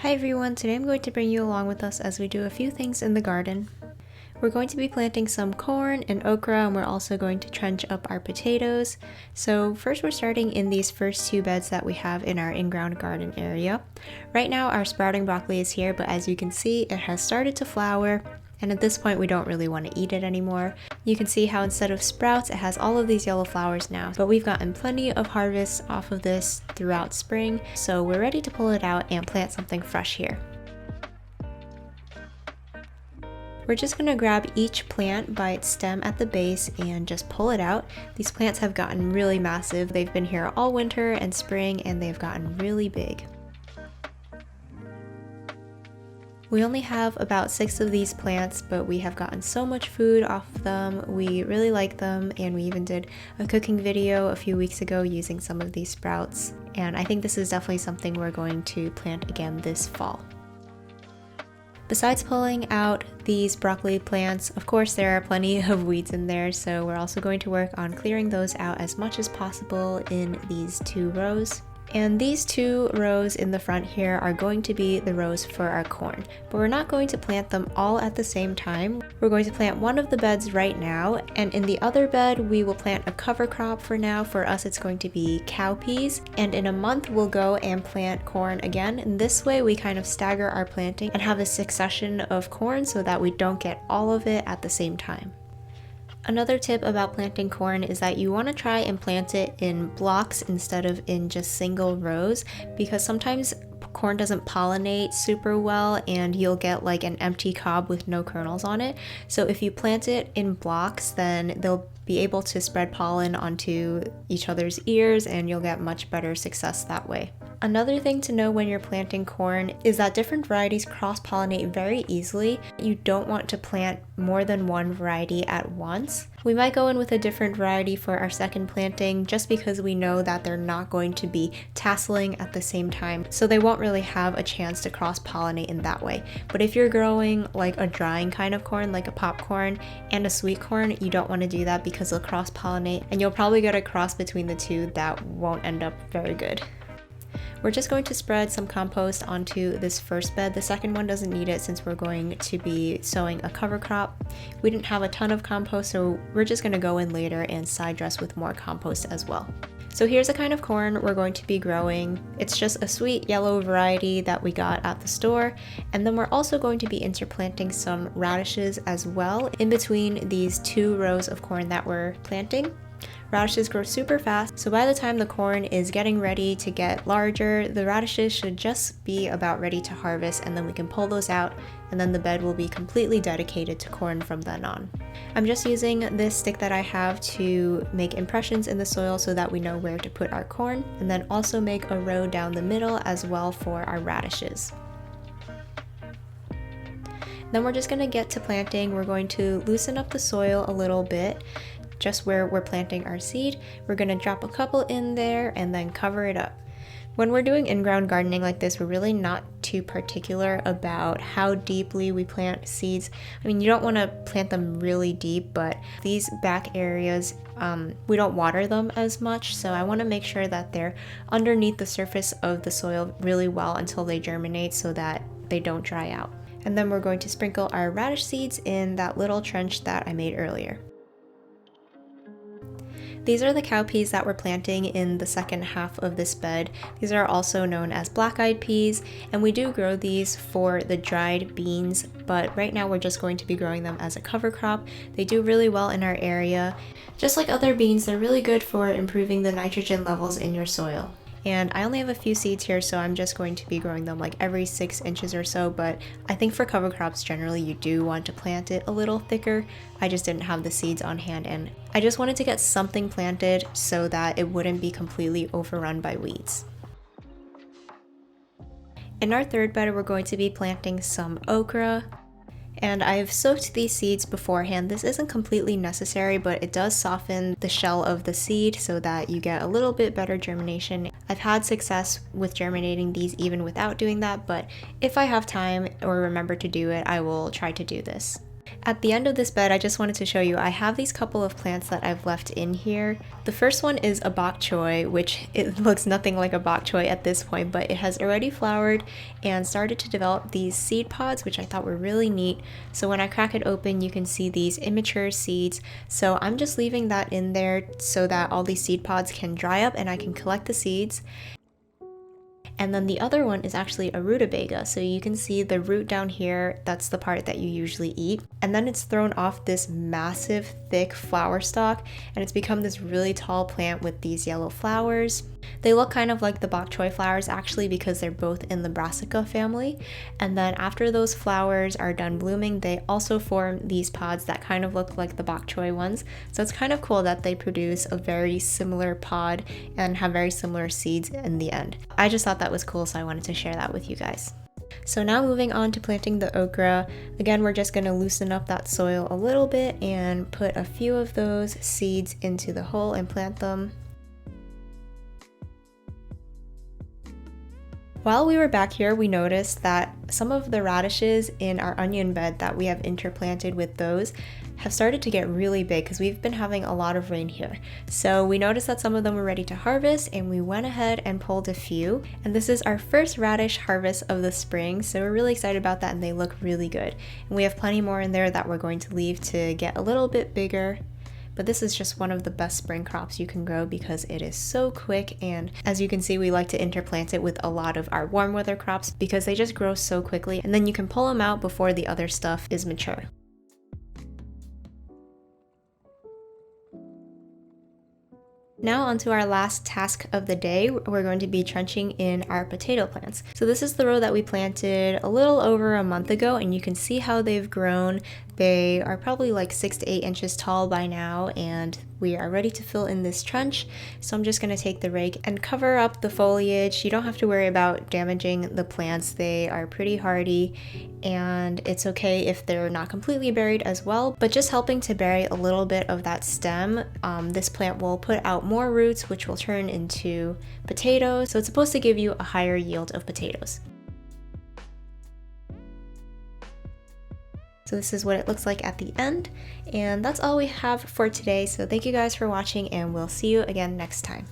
Hi everyone, today I'm going to bring you along with us as we do a few things in the garden. We're going to be planting some corn and okra, and we're also going to trench up our potatoes. So first we're starting in these first two beds that we have in our in-ground garden area. Right now our sprouting broccoli is here, but as you can see it has started to flower. And at this point we don't really want to eat it anymore. You can see how instead of sprouts it has all of these yellow flowers now, but we've gotten plenty of harvests off of this throughout spring, so we're ready to pull it out and plant something fresh here. We're just going to grab each plant by its stem at the base and just pull it out. These plants have gotten really massive. They've been here all winter and spring and they've gotten really big. We only have about 6 of these plants, but we have gotten so much food off of them. We really like them, and we even did a cooking video a few weeks ago using some of these sprouts. And I think this is definitely something we're going to plant again this fall. Besides pulling out these broccoli plants, of course there are plenty of weeds in there, so we're also going to work on clearing those out as much as possible in these 2 rows. And these 2 rows in the front here are going to be the rows for our corn, but we're not going to plant them all at the same time. We're going to plant one of the beds right now, and in the other bed we will plant a cover crop for now. For us it's going to be cowpeas, and in a month we'll go and plant corn again, and this way we kind of stagger our planting and have a succession of corn so that we don't get all of it at the same time. Another tip about planting corn is that you want to try and plant it in blocks instead of in just single rows, because sometimes corn doesn't pollinate super well and you'll get like an empty cob with no kernels on it. So if you plant it in blocks, then they'll be able to spread pollen onto each other's ears and you'll get much better success that way. Another thing to know when you're planting corn is that different varieties cross-pollinate very easily. You don't want to plant more than one variety at once. We might go in with a different variety for our second planting just because we know that they're not going to be tasseling at the same time, so they won't really have a chance to cross-pollinate in that way. But if you're growing like a drying kind of corn, like a popcorn and a sweet corn, you don't want to do that because they'll cross-pollinate and you'll probably get a cross between the two that won't end up very good. We're just going to spread some compost onto this first bed. The second one doesn't need it since we're going to be sowing a cover crop. We didn't have a ton of compost, so we're just going to go in later and side dress with more compost as well. So here's the kind of corn we're going to be growing. It's just a sweet yellow variety that we got at the store. And then we're also going to be interplanting some radishes as well in between these 2 rows of corn that we're planting. Radishes grow super fast, so by the time the corn is getting ready to get larger, the radishes should just be about ready to harvest, and then we can pull those out, and then the bed will be completely dedicated to corn from then on. I'm just using this stick that I have to make impressions in the soil so that we know where to put our corn, and then also make a row down the middle as well for our radishes. Then we're just going to get to planting. We're going to loosen up the soil a little bit. Just where we're planting our seed, we're going to drop a couple in there and then cover it up. When we're doing in-ground gardening like this, we're really not too particular about how deeply we plant seeds. I mean, you don't want to plant them really deep, but these back areas, we don't water them as much, so I want to make sure that they're underneath the surface of the soil really well until they germinate so that they don't dry out. And then we're going to sprinkle our radish seeds in that little trench that I made earlier. These are the cowpeas that we're planting in the second half of this bed. These are also known as black-eyed peas, and we do grow these for the dried beans, but right now we're just going to be growing them as a cover crop. They do really well in our area. Just like other beans, they're really good for improving the nitrogen levels in your soil. And I only have a few seeds here, so I'm just going to be growing them like every 6 inches or so, but I think for cover crops generally you do want to plant it a little thicker. I just didn't have the seeds on hand, and I just wanted to get something planted so that it wouldn't be completely overrun by weeds. In our third bed, we're going to be planting some okra. And I've soaked these seeds beforehand. This isn't completely necessary, but it does soften the shell of the seed so that you get a little bit better germination. I've had success with germinating these even without doing that, but if I have time or remember to do it, I will try to do this. At the end of this bed, I just wanted to show you, I have these couple of plants that I've left in here. The first one is a Bok Choy, which it looks nothing like a Bok Choy at this point, but it has already flowered and started to develop these seed pods, which I thought were really neat. So when I crack it open, you can see these immature seeds. So I'm just leaving that in there so that all these seed pods can dry up and I can collect the seeds. And then the other one is actually a rutabaga. So you can see the root down here, that's the part that you usually eat. And then it's thrown off this massive, thick flower stalk, and it's become this really tall plant with these yellow flowers. They look kind of like the bok choy flowers actually because they're both in the brassica family. And then after those flowers are done blooming, they also form these pods that kind of look like the bok choy ones. So it's kind of cool that they produce a very similar pod and have very similar seeds in the end. I just thought that was cool, so I wanted to share that with you guys. So now moving on to planting the okra. Again, we're just going to loosen up that soil a little bit and put a few of those seeds into the hole and plant them. While we were back here, we noticed that some of the radishes in our onion bed that we have interplanted with those have started to get really big because we've been having a lot of rain here. So we noticed that some of them were ready to harvest and we went ahead and pulled a few. And this is our first radish harvest of the spring, so we're really excited about that and they look really good. And we have plenty more in there that we're going to leave to get a little bit bigger. But this is just one of the best spring crops you can grow because it is so quick, and as you can see, we like to interplant it with a lot of our warm weather crops because they just grow so quickly, and then you can pull them out before the other stuff is mature. Now onto our last task of the day, we're going to be trenching in our potato plants. So this is the row that we planted a little over a month ago, and you can see how they've grown. They are probably like 6 to 8 inches tall by now, and we are ready to fill in this trench. So I'm just going to take the rake and cover up the foliage. You don't have to worry about damaging the plants. They are pretty hardy, and it's okay if they're not completely buried as well, but just helping to bury a little bit of that stem. This plant will put out more roots, which will turn into potatoes. So it's supposed to give you a higher yield of potatoes. So this is what it looks like at the end, and that's all we have for today. So thank you guys for watching, and we'll see you again next time.